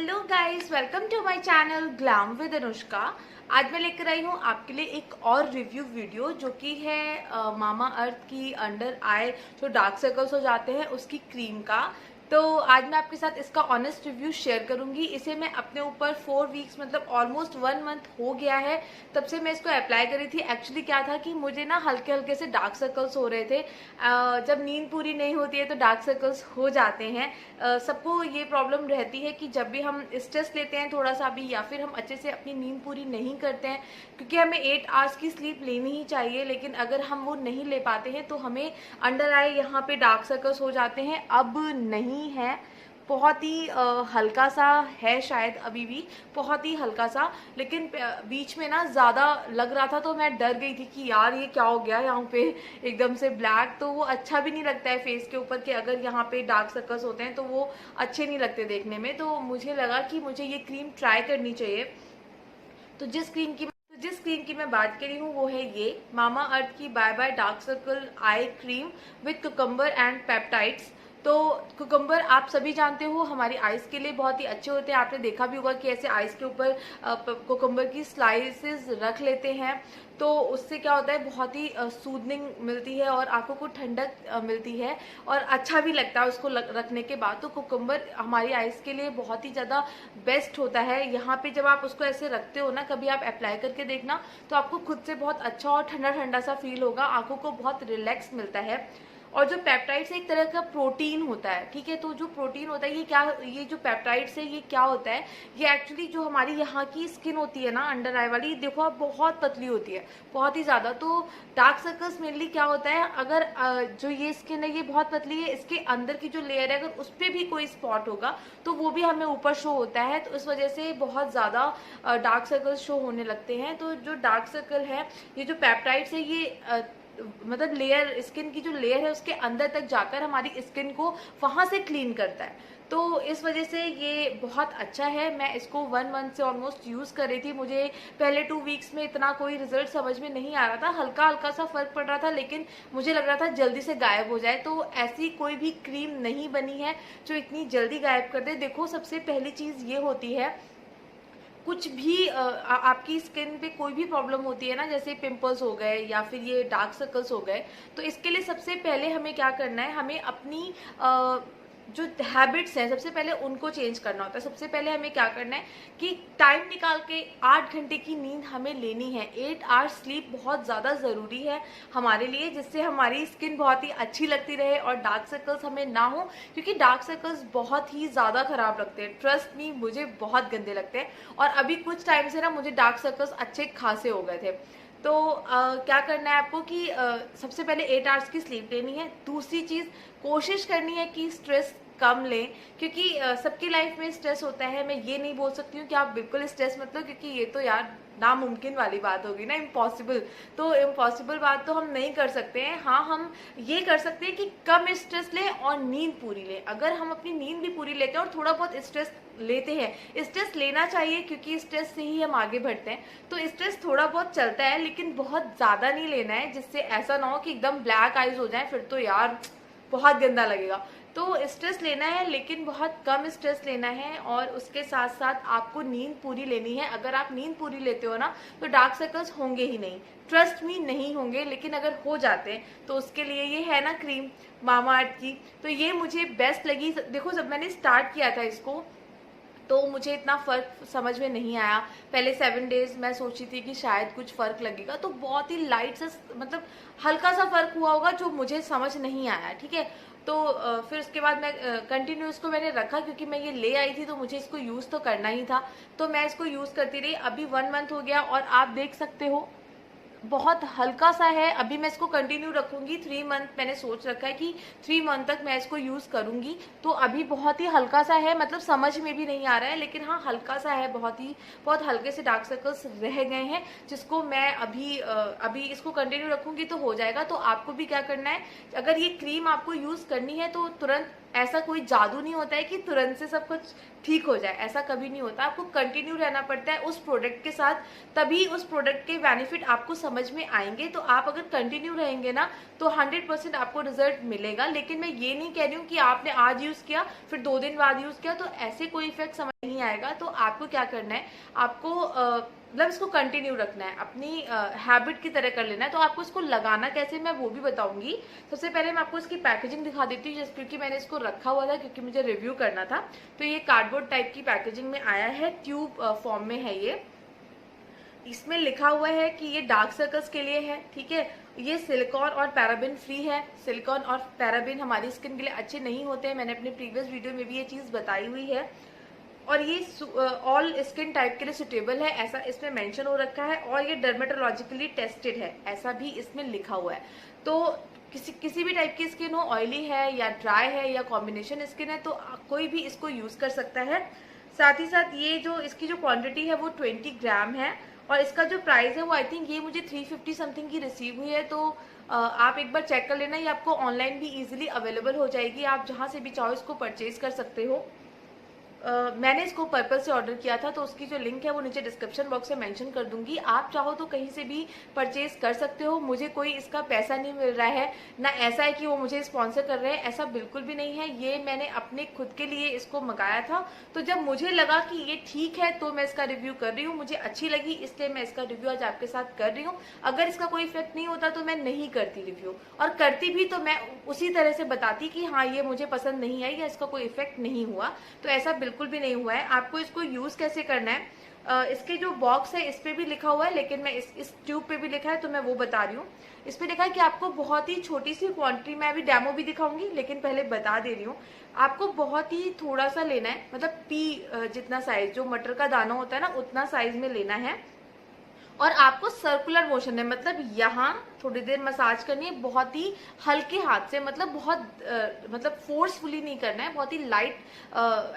Hello guys, welcome to my channel glam with Anushka. आज मैं लेकर आई हूँ आपके लिए एक और रिव्यू वीडियो जो कि है मामा अर्थ की अंडर आई जो डार्क सर्कल्स हो जाते हैं उसकी क्रीम का। तो आज मैं आपके साथ इसका ऑनेस्ट रिव्यू शेयर करूंगी। इसे मैं अपने ऊपर 4 वीक्स मतलब ऑलमोस्ट 1 मंथ हो गया है तब से मैं इसको अप्लाई करी थी। एक्चुअली क्या था कि मुझे ना हल्के हल्के से डार्क सर्कल्स हो रहे थे। जब नींद पूरी नहीं होती है तो डार्क सर्कल्स हो जाते हैं। सबको ये प्रॉब्लम रहती है कि जब भी हम स्ट्रेस लेते हैं थोड़ा सा भी या फिर हम अच्छे से अपनी नींद पूरी नहीं करते हैं, क्योंकि हमें 8 आवर्स की स्लीप लेनी ही चाहिए, लेकिन अगर हम वो नहीं ले पाते हैं तो हमें अंडर आई यहाँ पे डार्क सर्कल्स हो जाते हैं। अब नहीं है, बहुत ही हल्का सा है, शायद अभी भी बहुत ही हल्का सा, लेकिन बीच में ना ज़्यादा लग रहा था तो मैं डर गई थी कि यार ये क्या हो गया यहाँ पे एकदम से ब्लैक। तो वो अच्छा भी नहीं लगता है फेस के ऊपर कि अगर यहाँ पे डार्क सर्कल्स होते हैं तो वो अच्छे नहीं लगते देखने में। तो मुझे लगा कि मुझे ये क्रीम ट्राई करनी चाहिए। तो जिस क्रीम की मैं बात कर रही हूँ वो है ये मामा अर्थ की bye bye dark circle eye cream with cucumber and peptides. तो कुकम्बर आप सभी जानते हो हमारी आइस के लिए बहुत ही अच्छे होते हैं। आपने देखा भी होगा कि ऐसे आइस के ऊपर कुकम्बर की स्लाइसेस रख लेते हैं तो उससे क्या होता है, बहुत ही सूदनिंग मिलती है और आंखों को ठंडक मिलती है और अच्छा भी लगता है उसको रखने के बाद। तो कुकम्बर हमारी आइस के लिए बहुत ही ज़्यादा बेस्ट होता है। यहाँ पे जब आप उसको ऐसे रखते हो ना, कभी आप अप्लाई करके देखना तो आपको खुद से बहुत अच्छा और ठंडा ठंडा सा फील होगा, आंखों को बहुत रिलैक्स मिलता है। और जो पेप्टाइड्स एक तरह का प्रोटीन होता है, ठीक है। तो जो प्रोटीन होता है ये जो पेप्टाइड्स है ये क्या होता है, ये एक्चुअली जो हमारी यहाँ की स्किन होती है ना अंडर आई वाली, देखो आप बहुत पतली होती है, बहुत ही ज़्यादा। तो डार्क सर्कल्स मेनली क्या होता है, अगर जो ये स्किन है ये बहुत पतली है, इसके अंदर की जो लेयर है अगर उस पर भी कोई स्पॉट होगा तो वो भी हमें ऊपर शो होता है। तो इस वजह से बहुत ज़्यादा डार्क सर्कल्स शो होने लगते हैं। तो जो डार्क सर्कल है, ये जो पेप्टाइड्स है ये मतलब लेयर, स्किन की जो लेयर है उसके अंदर तक जाकर हमारी स्किन को वहां से क्लीन करता है। तो इस वजह से ये बहुत अच्छा है। मैं इसको 1 मंथ से ऑलमोस्ट यूज़ कर रही थी। मुझे पहले 2 वीक्स में इतना कोई रिजल्ट समझ में नहीं आ रहा था, हल्का हल्का सा फर्क पड़ रहा था, लेकिन मुझे लग रहा था जल्दी से गायब हो जाए। तो ऐसी कोई भी क्रीम नहीं बनी है जो इतनी जल्दी गायब कर दे। देखो सबसे पहली चीज़ ये होती है, कुछ भी आपकी स्किन पे कोई भी प्रॉब्लम होती है ना, जैसे पिंपल्स हो गए या फिर ये डार्क सर्कल्स हो गए, तो इसके लिए सबसे पहले हमें क्या करना है, हमें अपनी जो हैबिट्स हैं सबसे पहले उनको चेंज करना होता है। सबसे पहले हमें क्या करना है कि टाइम निकाल के 8 घंटे की नींद हमें लेनी है। 8 आवर्स स्लीप बहुत ज़्यादा ज़रूरी है हमारे लिए, जिससे हमारी स्किन बहुत ही अच्छी लगती रहे और डार्क सर्कल्स हमें ना हो, क्योंकि डार्क सर्कल्स बहुत ही ज़्यादा ख़राब लगते हैं। ट्रस्ट मी, मुझे बहुत गंदे लगते हैं और अभी कुछ टाइम से ना मुझे डार्क सर्कल्स अच्छे खासे हो गए थे। तो क्या करना है आपको कि सबसे पहले 8 आवर्स की स्लीप लेनी है। दूसरी चीज़, कोशिश करनी है कि स्ट्रेस कम लें, क्योंकि सबकी लाइफ में स्ट्रेस होता है। मैं ये नहीं बोल सकती हूँ कि आप बिल्कुल स्ट्रेस मत लो, क्योंकि ये तो यार नामुमकिन वाली बात होगी ना, इम्पॉसिबल। तो इम्पॉसिबल बात तो हम नहीं कर सकते हैं। हाँ, हम ये कर सकते हैं कि कम स्ट्रेस लें और नींद पूरी लें। अगर हम अपनी नींद भी पूरी लेते हैं और थोड़ा बहुत स्ट्रेस लेते हैं, स्ट्रेस लेना चाहिए क्योंकि स्ट्रेस से ही हम आगे बढ़ते हैं। तो स्ट्रेस थोड़ा बहुत चलता है लेकिन बहुत ज़्यादा नहीं लेना है, जिससे ऐसा ना हो कि एकदम ब्लैक आइज हो जाए, फिर तो यार बहुत गंदा लगेगा। तो स्ट्रेस लेना है लेकिन बहुत कम स्ट्रेस लेना है, और उसके साथ साथ आपको नींद पूरी लेनी है। अगर आप नींद पूरी लेते हो ना तो डार्क सर्कल्स होंगे ही नहीं, ट्रस्ट मी नहीं होंगे। लेकिन अगर हो जाते हैं तो उसके लिए ये है ना क्रीम मामा अर्थ की, तो ये मुझे बेस्ट लगी। देखो जब मैंने स्टार्ट किया था इसको तो मुझे इतना फ़र्क समझ में नहीं आया। पहले 7 डेज़ मैं सोची थी कि शायद कुछ फ़र्क लगेगा, तो बहुत ही लाइट सा मतलब हल्का सा फ़र्क हुआ होगा जो मुझे समझ नहीं आया, ठीक है। तो फिर उसके बाद मैं कंटिन्यू इसको मैंने रखा, क्योंकि मैं ये ले आई थी तो मुझे इसको यूज़ तो करना ही था। तो मैं इसको यूज़ करती रही। अभी 1 मंथ हो गया और आप देख सकते हो बहुत हल्का सा है। अभी मैं इसको कंटिन्यू रखूंगी 3 मंथ, मैंने सोच रखा है कि 3 मंथ तक मैं इसको यूज़ करूंगी। तो अभी बहुत ही हल्का सा है, मतलब समझ में भी नहीं आ रहा है, लेकिन हाँ हल्का सा है, बहुत हल्के से डार्क सर्कल्स रह गए हैं, जिसको मैं अभी इसको कंटिन्यू रखूंगी तो हो जाएगा। तो आपको भी क्या करना है, अगर ये क्रीम आपको यूज़ करनी है तो तुरंत ऐसा कोई जादू नहीं होता है कि तुरंत से सब कुछ ठीक हो जाए, ऐसा कभी नहीं होता। आपको कंटिन्यू रहना पड़ता है उस प्रोडक्ट के साथ, तभी उस प्रोडक्ट के बेनिफिट आपको समझ में आएंगे। तो आप अगर कंटिन्यू रहेंगे ना तो 100% आपको रिजल्ट मिलेगा। लेकिन मैं ये नहीं कह रही हूँ कि आपने आज यूज किया फिर 2 दिन बाद यूज किया तो ऐसे कोई इफेक्ट समझ नहीं आएगा। तो आपको क्या करना है, आपको मतलब इसको कंटिन्यू रखना है, अपनी हैबिट की तरह कर लेना है। तो आपको इसको लगाना कैसे मैं वो भी बताऊंगी। सबसे पहले मैं आपको इसकी पैकेजिंग दिखा देती हूँ, क्योंकि मैंने इसको रखा हुआ था क्योंकि मुझे रिव्यू करना था। तो ये कार्डबोर्ड टाइप की पैकेजिंग में आया है, ट्यूब फॉर्म में है ये। इसमें लिखा हुआ है कि ये डार्क सर्कल्स के लिए है, ठीक है। ये सिलिकॉन और पैराबिन फ्री है। सिलिकॉन और पैराबिन हमारी स्किन के लिए अच्छे नहीं होते हैं, मैंने अपने प्रीवियस वीडियो में भी ये चीज बताई हुई है। और ये ऑल स्किन टाइप के लिए सुटेबल है, ऐसा इसमें मेंशन हो रखा है। और ये डर्मेटोलॉजिकली टेस्टेड है, ऐसा भी इसमें लिखा हुआ है। तो किसी भी टाइप की स्किन हो, ऑयली है या ड्राई है या कॉम्बिनेशन स्किन है, तो कोई भी इसको यूज कर सकता है। साथ ही साथ ये जो इसकी जो क्वांटिटी है वो 20 ग्राम है। और इसका जो प्राइस है वो आई थिंक ये मुझे 350 समथिंग की रिसीव हुई है। तो आप एक बार चेक कर लेना, ये आपको ऑनलाइन भी इजीली अवेलेबल हो जाएगी, आप जहां से भी चाहो इसको परचेज कर सकते हो। मैंने इसको पर्पल से ऑर्डर किया था, तो उसकी जो लिंक है वो नीचे डिस्क्रिप्शन बॉक्स में मेंशन कर दूंगी। आप चाहो तो कहीं से भी परचेज कर सकते हो, मुझे कोई इसका पैसा नहीं मिल रहा है, ना ऐसा है कि वो मुझे स्पॉन्सर कर रहे हैं, ऐसा बिल्कुल भी नहीं है। ये मैंने अपने खुद के लिए इसको मंगाया था, तो जब मुझे लगा कि ये ठीक है तो मैं इसका रिव्यू कर रही हूँ, मुझे अच्छी लगी इसलिए मैं इसका रिव्यू आज आपके साथ कर रही हूँ। अगर इसका कोई इफेक्ट नहीं होता तो मैं नहीं करती रिव्यू, और करती भी तो मैं उसी तरह से बताती कि हाँ ये मुझे पसंद नहीं आई या इसका कोई इफेक्ट नहीं हुआ। तो ऐसा बिल्कुल भी नहीं हुआ है। आपको इसको यूज कैसे करना है, इसके जो बॉक्स है इस पे भी लिखा हुआ है, लेकिन मैं इस ट्यूब पे भी लिखा है तो मैं वो बता रही हूँ। इस पे लिखा है कि आपको बहुत ही छोटी सी क्वांटिटी, मैं अभी डेमो भी दिखाऊंगी लेकिन पहले बता दे रही हूँ, आपको बहुत ही थोड़ा सा लेना है, मतलब पी जितना साइज, जो मटर का दाना होता है ना उतना साइज में लेना है। और आपको सर्कुलर मोशन है, मतलब यहाँ थोड़ी देर मसाज करनी है, बहुत ही हल्के हाथ से, मतलब बहुत मतलब फोर्सफुली नहीं करना है, बहुत ही लाइट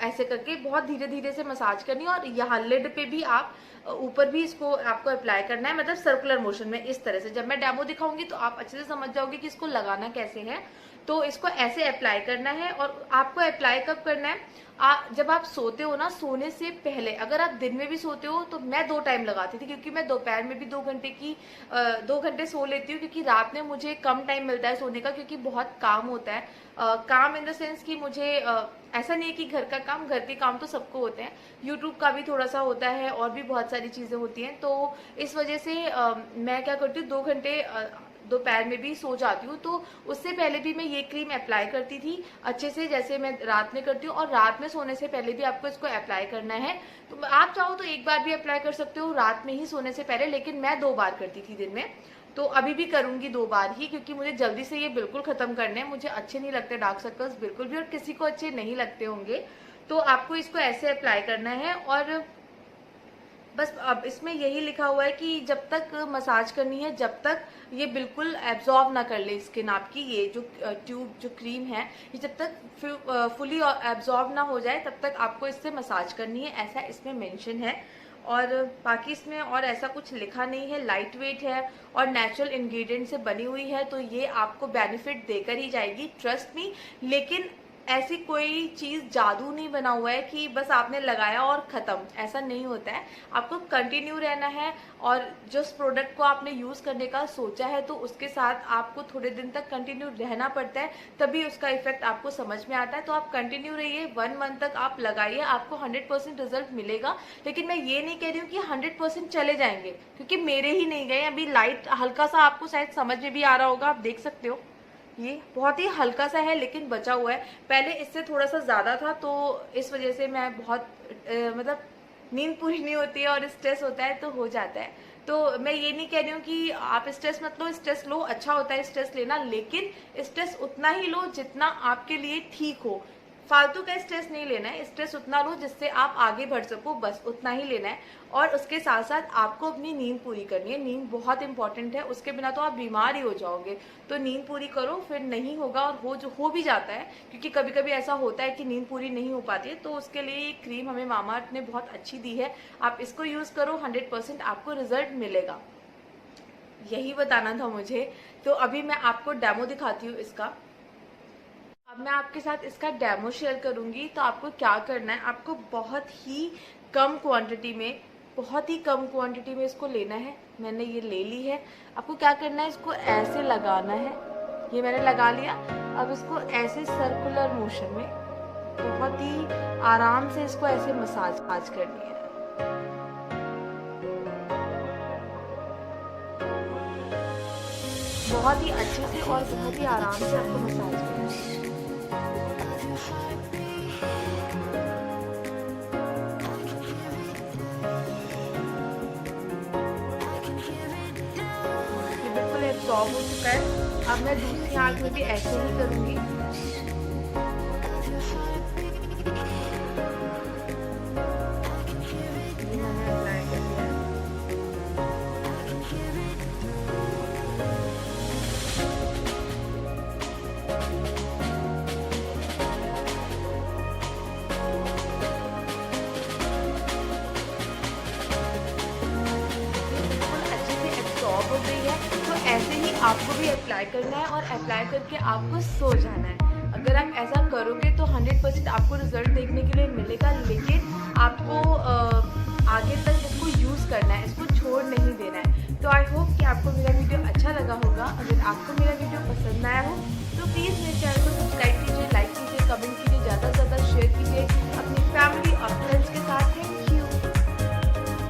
ऐसे करके बहुत धीरे धीरे से मसाज करनी है। और यहाँ लिड पे भी आप ऊपर भी इसको आपको अप्लाई करना है, मतलब सर्कुलर मोशन में इस तरह से। जब मैं डेमो दिखाऊंगी तो आप अच्छे से समझ जाओगे कि इसको लगाना कैसे है। तो इसको ऐसे अप्लाई करना है। और आपको अप्लाई कब करना है, जब आप सोते हो ना, सोने से पहले। अगर आप दिन में भी सोते हो तो मैं 2 टाइम लगाती थी, क्योंकि मैं दोपहर में भी 2 घंटे सो लेती हूँ, क्योंकि रात में मुझे कम टाइम मिलता है सोने का, क्योंकि बहुत काम होता है। काम इन द सेंस कि मुझे ऐसा नहीं है कि घर का काम, घर के काम तो सबको होते हैं, यूट्यूब का भी थोड़ा सा होता है और भी बहुत सारी चीजें होती हैं। तो इस वजह से मैं क्या करती हूँ, 2 घंटे दोपहर में भी सो जाती हूँ। तो उससे पहले भी मैं ये क्रीम अप्लाई करती थी अच्छे से, जैसे मैं रात में करती हूँ। और रात में सोने से पहले भी आपको इसको अप्लाई करना है। तो आप चाहो तो एक बार भी अप्लाई कर सकते हो रात में ही सोने से पहले, लेकिन मैं 2 बार करती थी दिन में। तो अभी भी करूंगी 2 बार ही, क्योंकि मुझे जल्दी से ये बिल्कुल खत्म करने हैं। मुझे अच्छे नहीं लगते डार्क सर्कल्स बिल्कुल भी, और किसी को अच्छे नहीं लगते होंगे। तो आपको इसको ऐसे अप्लाई करना है। और बस अब इसमें यही लिखा हुआ है कि जब तक मसाज करनी है, जब तक ये बिल्कुल एब्जॉर्ब ना कर ले स्किन आपकी, ये जो ट्यूब जो क्रीम है, ये जब तक फुली एब्जॉर्ब ना हो जाए तब तक आपको इससे मसाज करनी है, ऐसा इसमें मेंशन है। और बाकी इसमें और ऐसा कुछ लिखा नहीं है। लाइट वेट है और नेचुरल इंग्रेडिएंट से बनी हुई है, तो ये आपको बेनिफिट देकर ही जाएगी, ट्रस्ट मी। लेकिन ऐसी कोई चीज जादू नहीं बना हुआ है कि बस आपने लगाया और खत्म, ऐसा नहीं होता है। आपको कंटिन्यू रहना है, और जिस प्रोडक्ट को आपने यूज करने का सोचा है तो उसके साथ आपको थोड़े दिन तक कंटिन्यू रहना पड़ता है, तभी उसका इफेक्ट आपको समझ में आता है। तो आप कंटिन्यू रहिए, 1 मंथ तक आप लगाइए, आपको 100% रिजल्ट मिलेगा। लेकिन मैं ये नहीं कह रही हूँ कि 100% चले जाएंगे, क्योंकि मेरे ही नहीं गए। अभी लाइट हल्का सा आपको शायद समझ में भी आ रहा होगा, आप देख सकते हो ये बहुत ही हल्का सा है लेकिन बचा हुआ है। पहले इससे थोड़ा सा ज्यादा था, तो इस वजह से मैं बहुत मतलब नींद पूरी नहीं होती है और स्ट्रेस होता है तो हो जाता है। तो मैं ये नहीं कह रही हूँ कि आप स्ट्रेस मत लो, स्ट्रेस लो, अच्छा होता है स्ट्रेस लेना, लेकिन स्ट्रेस उतना ही लो जितना आपके लिए ठीक हो। फालतू का स्ट्रेस नहीं लेना है, स्ट्रेस उतना लो जिससे आप आगे बढ़ सको, बस उतना ही लेना है। और उसके साथ साथ आपको अपनी नींद पूरी करनी है, नींद बहुत इंपॉर्टेंट है, उसके बिना तो आप बीमार ही हो जाओगे। तो नींद पूरी करो, फिर नहीं होगा, और हो भी जाता है, क्योंकि कभी कभी ऐसा होता है कि नींद पूरी नहीं हो पाती है। तो उसके लिए ये क्रीम हमें मामाअर्थ ने बहुत अच्छी दी है, आप इसको यूज करो, 100% आपको रिजल्ट मिलेगा। यही बताना था मुझे। तो अभी मैं आपको डेमो दिखाती हूँ इसका। मैं आपके साथ इसका डेमो शेयर करूंगी। तो आपको क्या करना है, आपको बहुत ही कम क्वांटिटी में इसको लेना है। मैंने ये ले ली है। आपको क्या करना है, इसको ऐसे लगाना है। ये मैंने लगा लिया। अब इसको ऐसे सर्कुलर मोशन में बहुत ही आराम से इसको ऐसे मसाज करनी है। बहुत ही अच्छे से और बहुत ही आराम से आपको मसाज करना है। ये बिल्कुल एब्जॉर्ब हो चुका है। अब मैं दूसरी आंख में भी ऐसे ही करूंगी। हो गई है। तो ऐसे ही आपको भी अप्लाई करना है और अप्लाई करके आपको सो जाना है। अगर आप ऐसा करोगे तो 100% आपको रिजल्ट देखने के लिए मिलेगा, लेकिन आपको आगे तक इसको यूज़ करना है, इसको छोड़ नहीं देना है। तो आई होप कि आपको मेरा वीडियो अच्छा लगा होगा। अगर आपको मेरा वीडियो पसंद आया हो तो प्लीज़ मेरे चैनल को सब्सक्राइब